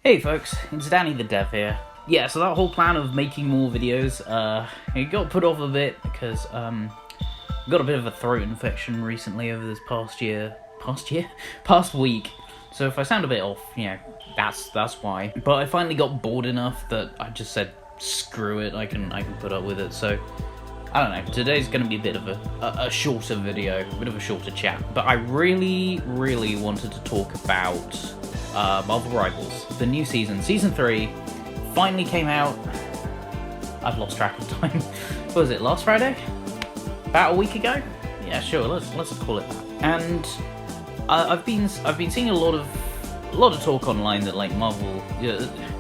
Hey folks, it's Danny the Dev here. Yeah, so that whole plan of making more videos, it got put off a bit because, got a bit of a throat infection recently over this past week. So if I sound a bit off, that's why. But I finally got bored enough that I just said, screw it, I can put up with it. So, I don't know, today's gonna be a bit of a shorter video, a bit of a shorter chat. But I really wanted to talk about Marvel Rivals. The new season 3, finally came out. I've lost track of time. What was it, last Friday? About a week ago? Yeah, sure, let's call it that. And I've been seeing a lot of talk online that like Marvel,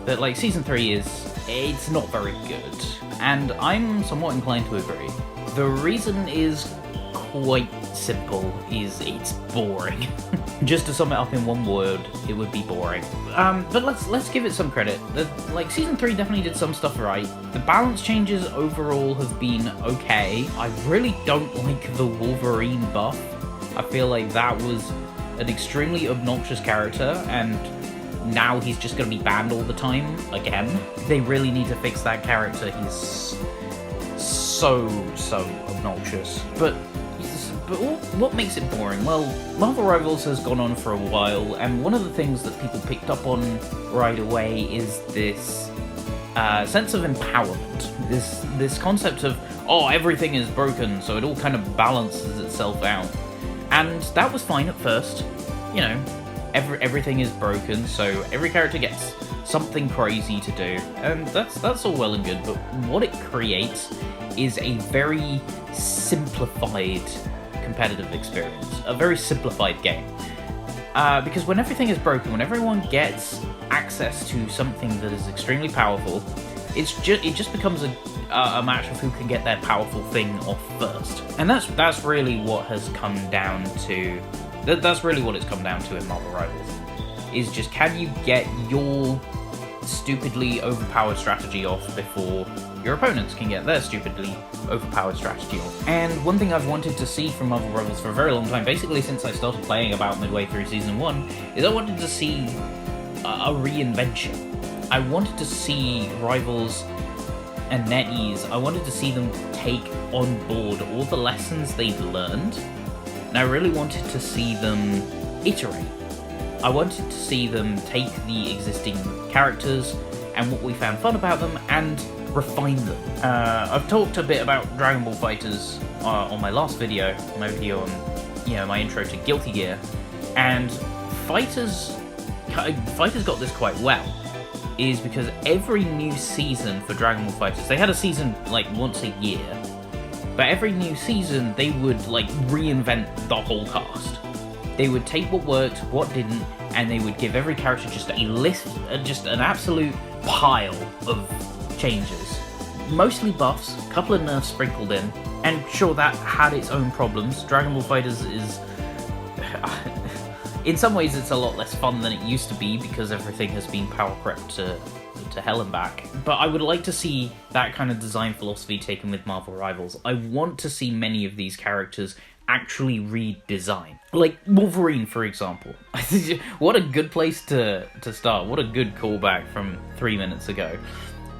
that like season 3 it's not very good. And I'm somewhat inclined to agree. The reason is quite simple, it's boring. Just to sum it up in one word, it would be boring. But let's give it some credit. Like season 3 definitely did some stuff right. The balance changes overall have been okay. I really don't like the Wolverine buff. I feel like that was an extremely obnoxious character, and now he's just gonna be banned all the time again. They really need to fix that character. He's so obnoxious. But what makes it boring? Well, Marvel Rivals has gone on for a while, and one of the things that people picked up on right away is this sense of empowerment. This concept of, oh, everything is broken, so it all kind of balances itself out. And that was fine at first. You know, everything is broken, so every character gets something crazy to do, and that's all well and good, but what it creates is a very simplified competitive experience, a very simplified game. Because when everything is broken, when everyone gets access to something that is extremely powerful, it just becomes a match of who can get their powerful thing off first. And that's really what has come down to. That's really what it's come down to in Marvel Rivals. Is just, can you get your stupidly overpowered strategy off before your opponents can get their stupidly overpowered strategy off. And one thing I've wanted to see from Marvel Rivals for a very long time, basically since I started playing about midway through Season 1, is I wanted to see a reinvention. I wanted to see Rivals and NetEase, I wanted to see them take on board all the lessons they'd learned, and I really wanted to see them iterate. I wanted to see them take the existing characters and what we found fun about them and refine them. I've talked a bit about Dragon Ball FighterZ on my last video, on my intro to Guilty Gear, and FighterZ got this quite well, is because every new season for Dragon Ball FighterZ, they had a season like once a year, but every new season they would like reinvent the whole cast. They would take what worked, what didn't, and they would give every character just a list, just an absolute pile of changes. Mostly buffs, a couple of nerfs sprinkled in, and sure, that had its own problems. Dragon Ball FighterZ is... in some ways it's a lot less fun than it used to be because everything has been power crept to hell and back. But I would like to see that kind of design philosophy taken with Marvel Rivals. I want to see many of these characters actually redesign. Like Wolverine, for example. What a good place to start. What a good callback from 3 minutes ago.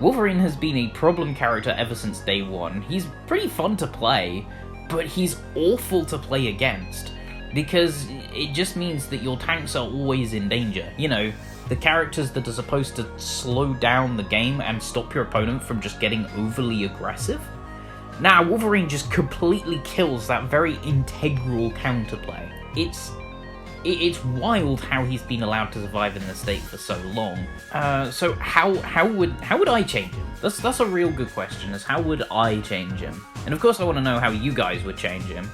Wolverine has been a problem character ever since day one. He's pretty fun to play, but he's awful to play against, because it just means that your tanks are always in danger. You know, the characters that are supposed to slow down the game and stop your opponent from just getting overly aggressive. Now, Wolverine just completely kills that very integral counterplay. It's wild how he's been allowed to survive in this state for so long. So how would I change him? That's a real good question, is how would I change him? And of course I want to know how you guys would change him.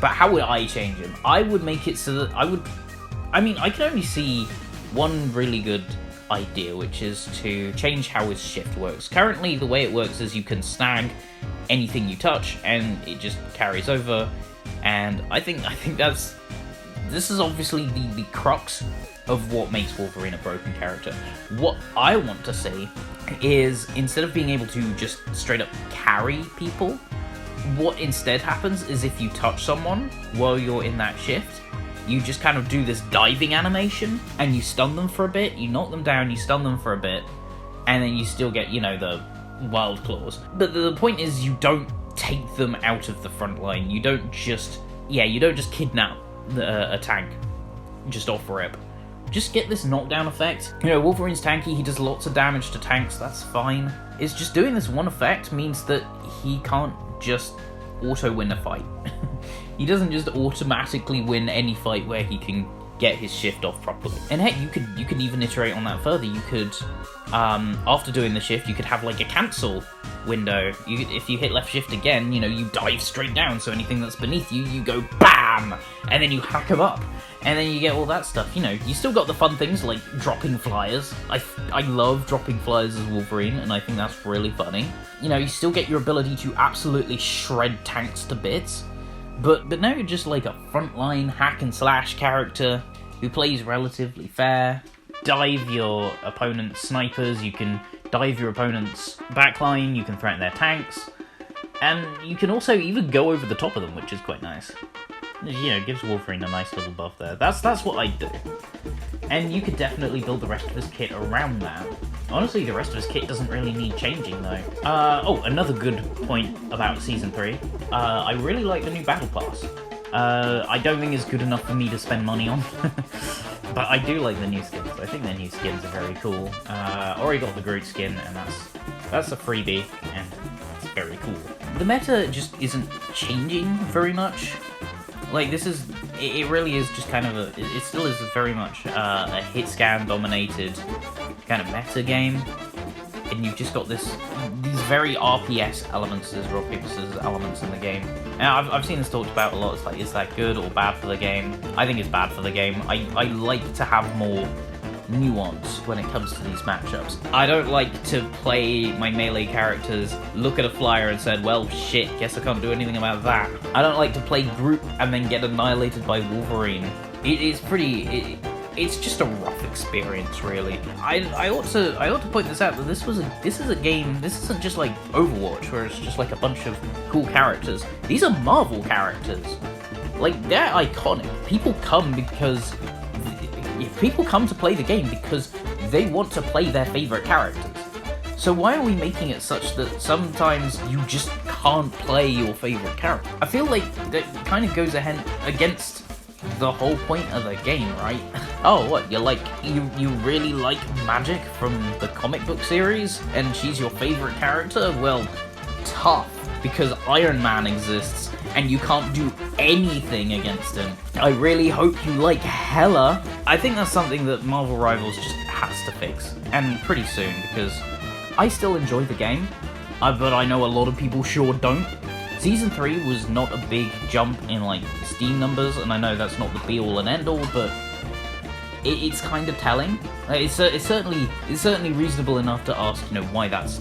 But how would I change him? I would make it so that I can only see one really good idea, which is to change how his shift works. Currently, the way it works is you can snag anything you touch, and it just carries over. And I think this is obviously the crux of what makes Wolverine a broken character. What I want to see is, instead of being able to just straight up carry people, what instead happens is if you touch someone while you're in that shift, you just kind of do this diving animation, and you stun them for a bit, you knock them down, you stun them for a bit, and then you still get, you know, the wild claws. But the point is, you don't take them out of the front line. You don't just kidnap a tank just off rip. Just get this knockdown effect. You know, Wolverine's tanky, he does lots of damage to tanks, that's fine. It's just doing this one effect means that he can't just auto-win a fight. He doesn't just automatically win any fight where he can get his shift off properly. And heck, you could even iterate on that further. You could, after doing the shift, you could have like a cancel window. If you hit left shift again, you know, you dive straight down, so anything that's beneath you, you go BAM! And then you hack them up. And then you get all that stuff. You know, you still got the fun things like dropping flyers. I love dropping flyers as Wolverine, and I think that's really funny. You know, you still get your ability to absolutely shred tanks to bits. But now you're just like a frontline hack and slash character who plays relatively fair. Dive your opponent's snipers, you can dive your opponent's backline, you can threaten their tanks, and you can also even go over the top of them, which is quite nice. You know, it gives Wolverine a nice little buff there. That's what I'd do. And you could definitely build the rest of his kit around that. Honestly, the rest of his kit doesn't really need changing, though. Oh, another good point about Season 3. I really like the new Battle Pass. I don't think it's good enough for me to spend money on. But I do like the new skins. I think the new skins are very cool. Already got the Groot skin, and that's a freebie, and it's very cool. The meta just isn't changing very much. Like, it really is just kind of it still is very much a hit scan dominated kind of meta game, and you've just got these very RPS elements, as rock paper scissors elements in the game. And I've seen this talked about a lot. It's like, is that good or bad for the game? I think it's bad for the game. I like to have more nuance when it comes to these matchups. I don't like to play my melee characters, look at a flyer and said, well, shit, guess I can't do anything about that. I don't like to play Groot and then get annihilated by Wolverine. It's just a rough experience, really. I ought to point this out, that this is a game, this isn't just like Overwatch, where it's just like a bunch of cool characters. These are Marvel characters. Like, they're iconic. People come to play the game because they want to play their favorite characters. So why are we making it such that sometimes you just can't play your favorite character? I feel like that kind of goes against the whole point of the game, right? Oh, what, you really like Magic from the comic book series, and she's your favorite character? Well, tough, because Iron Man exists, and you can't do anything against him. I really hope you like Hela. I think that's something that Marvel Rivals just has to fix, and pretty soon, because I still enjoy the game, but I know a lot of people sure don't. Season 3 was not a big jump in, like, Steam numbers, and I know that's not the be-all and end-all, but it's kind of telling. It's certainly reasonable enough to ask, you know, why that's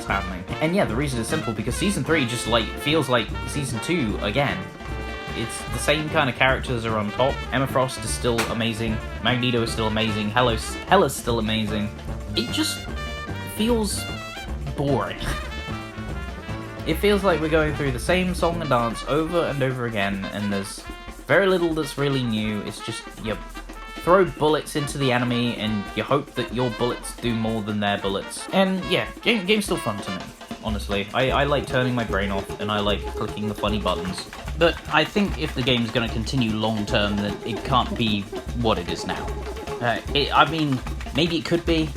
happening. And yeah, the reason is simple, because Season 3 just, like, feels like Season 2 again. It's the same kind of characters are on top. Emma Frost is still amazing, Magneto is still amazing, Hela's still amazing. It just feels boring. It feels like we're going through the same song and dance over and over again, and there's very little that's really new. It's just, you throw bullets into the enemy, and you hope that your bullets do more than their bullets. And yeah, game's still fun to me, honestly. I like turning my brain off, and I like clicking the funny buttons. But I think if the game's going to continue long-term, then it can't be what it is now. I mean, maybe it could be.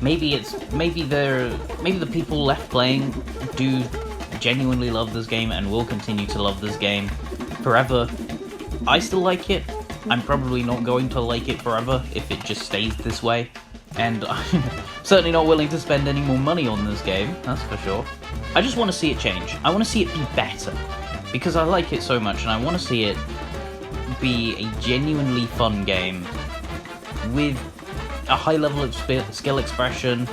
Maybe the people left playing do genuinely love this game and will continue to love this game forever. I still like it. I'm probably not going to like it forever if it just stays this way. And I'm certainly not willing to spend any more money on this game, that's for sure. I just want to see it change. I want to see it be better. Because I like it so much, and I want to see it be a genuinely fun game with a high level of skill expression,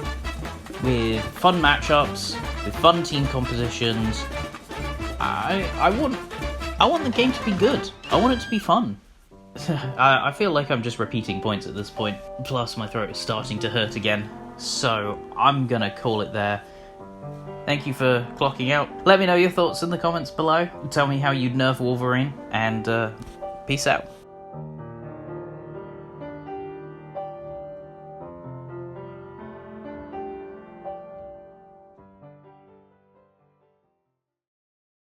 with fun matchups, with fun team compositions. I want the game to be good. I want it to be fun. I feel like I'm just repeating points at this point. Plus, my throat is starting to hurt again. So, I'm gonna call it there. Thank you for clocking out. Let me know your thoughts in the comments below. Tell me how you'd nerf Wolverine, and peace out.